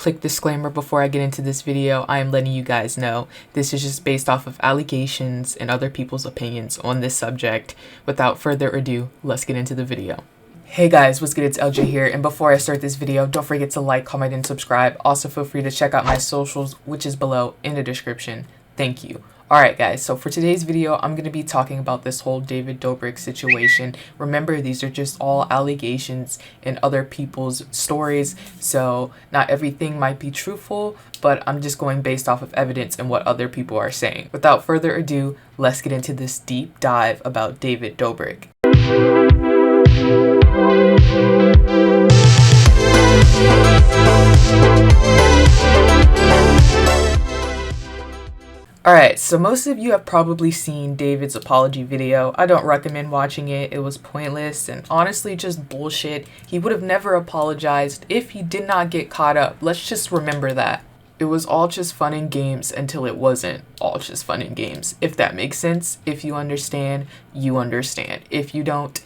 Quick disclaimer before I get into this video, I am letting you guys know this is just based off of allegations and other people's opinions on this subject. Without further ado, let's get into the video. Hey guys, what's good? It's LJ here, and before I start this video, don't forget to like, comment, and subscribe. Also feel free to check out my socials, which is below in the description. Thank you. Alright guys, so for today's video, I'm going to be talking about this whole David Dobrik situation. Remember, these are just all allegations and other people's stories, so not everything might be truthful, but I'm just going based off of evidence and what other people are saying. Without further ado, let's get into this deep dive about David Dobrik. Alright, so most of you have probably seen David's apology video. I don't recommend watching it. It was pointless and honestly just bullshit. He would have never apologized if he did not get caught up. Let's just remember that. It was all just fun and games until it wasn't all just fun and games. If that makes sense. If you understand, you understand. If you don't,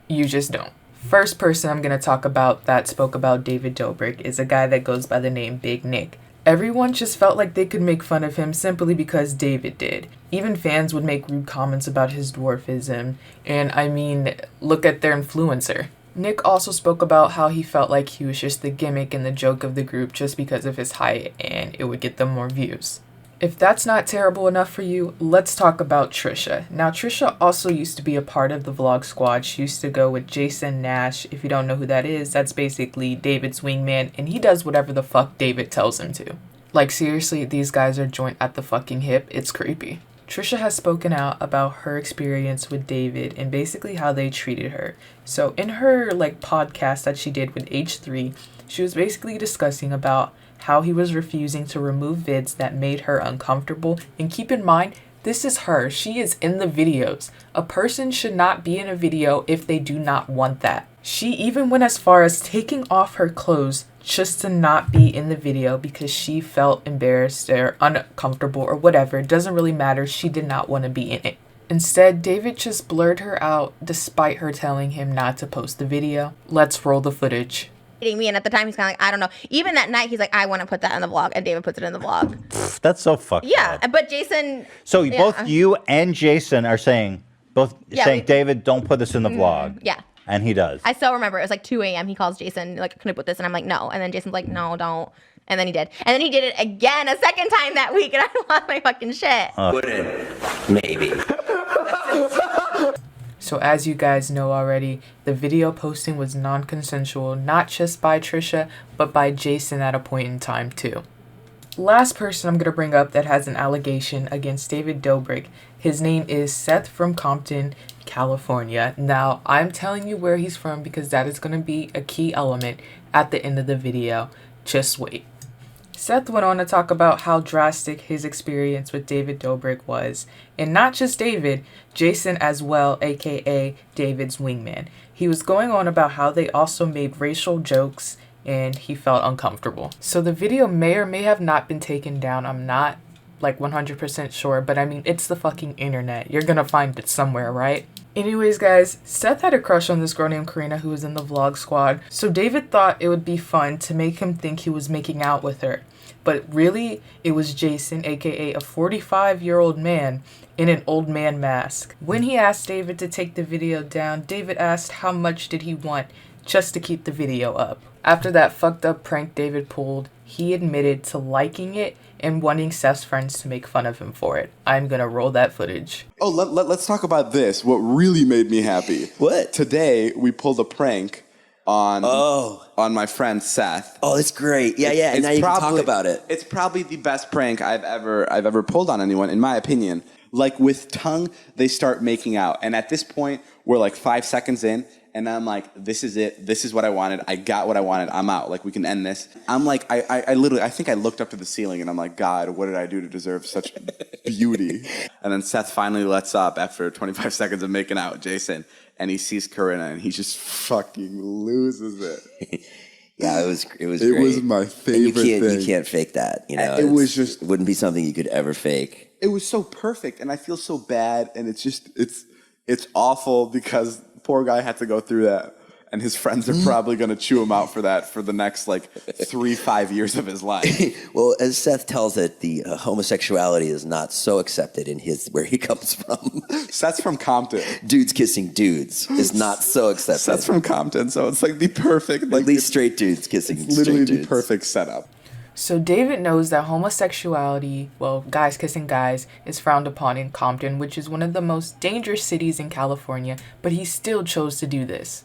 you just don't. First person I'm going to talk about that spoke about David Dobrik is a guy that goes by the name Big Nick. Everyone just felt like they could make fun of him simply because David did. Even fans would make rude comments about his dwarfism, and I mean, look at their influencer. Nick also spoke about how he felt like he was just the gimmick and the joke of the group just because of his height, and it would get them more views. If that's not terrible enough for you, let's talk about Trisha. Now, Trisha also used to be a part of the vlog squad. She used to go with Jason Nash. If you don't know who that is, that's basically David's wingman, and he does whatever the fuck David tells him to. Like, seriously, these guys are joint at the fucking hip. It's creepy. Trisha has spoken out about her experience with David and basically how they treated her. So in her podcast that she did with H3, she was basically discussing about how he was refusing to remove vids that made her uncomfortable. And keep in mind, this is her. She is in the videos. A person should not be in a video if they do not want that. She even went as far as taking off her clothes just to not be in the video because she felt embarrassed or uncomfortable or whatever. It doesn't really matter. She did not want to be in it. Instead, David just blurred her out despite her telling him not to post the video. Let's roll the footage. Me, and at the time he's kind of like, I don't know. Even that night he's like, I want to put that in the vlog, and David puts it in the vlog. That's so fucked yeah up. But Jason, so both you and Jason are saying David, don't put this in the vlog. Yeah, and he does. I still remember it was like 2 a.m. he calls Jason like, can I put this? And I'm like, no. And then Jason's like, no, don't. And then he did. And then he did it again a second time that week, and I lost my fucking shit. Wouldn't maybe. So as you guys know already, the video posting was non-consensual, not just by Trisha, but by Jason at a point in time too. Last person I'm going to bring up that has an allegation against David Dobrik, his name is Seth from Compton, California. Now, I'm telling you where he's from because that is going to be a key element at the end of the video. Just wait. Seth went on to talk about how drastic his experience with David Dobrik was. And not just David, Jason as well, aka David's wingman. He was going on about how they also made racial jokes and he felt uncomfortable. So the video may or may have not been taken down. I'm not 100% sure, but I mean, it's the fucking internet. You're gonna find it somewhere, right? Anyways, guys, Seth had a crush on this girl named Karina who was in the vlog squad. So David thought it would be fun to make him think he was making out with her. But really, it was Jason, aka a 45-year-old man in an old man mask. When he asked David to take the video down, David asked how much did he want just to keep the video up. After that fucked up prank David pulled, he admitted to liking it and wanting Seth's friends to make fun of him for it. I'm gonna roll that footage. Oh, let's talk about this. What really made me happy. What? Today, we pulled a prank on my friend Seth. Oh, that's great. Yeah, and now you can talk about it. It's probably the best prank I've ever pulled on anyone, in my opinion. Like, with tongue, they start making out. And at this point, we're like 5 seconds in, and I'm like, this is it. This is what I wanted. I got what I wanted. I'm out. Like, we can end this. I'm like, I literally, I think I looked up to the ceiling, and I'm like, God, what did I do to deserve such beauty? And then Seth finally lets up after 25 seconds of making out with Jason, and he sees Corinna, and he just fucking loses it. Yeah, it was great. It was my favorite thing. You can't fake that. You know, it was just, it wouldn't be something you could ever fake. It was so perfect, and I feel so bad, and it's awful because poor guy had to go through that. and his friends are probably going to chew him out for that for the next like 3-5 years of his life. Well, as Seth tells it, the homosexuality is not so accepted in where he comes from. Seth's from Compton. Dudes kissing dudes is not so accepted. Seth's from Compton, so it's like the perfect, like at least straight dudes kissing it's literally straight dudes. The perfect setup. So David knows that homosexuality, well, guys kissing guys, is frowned upon in Compton, which is one of the most dangerous cities in California, but he still chose to do this.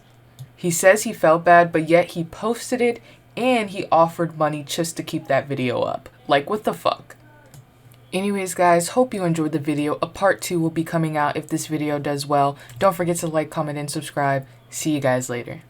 He says he felt bad, but yet he posted it and he offered money just to keep that video up. Like, what the fuck? Anyways, guys, hope you enjoyed the video. A part 2 will be coming out if this video does well. Don't forget to like, comment, and subscribe. See you guys later.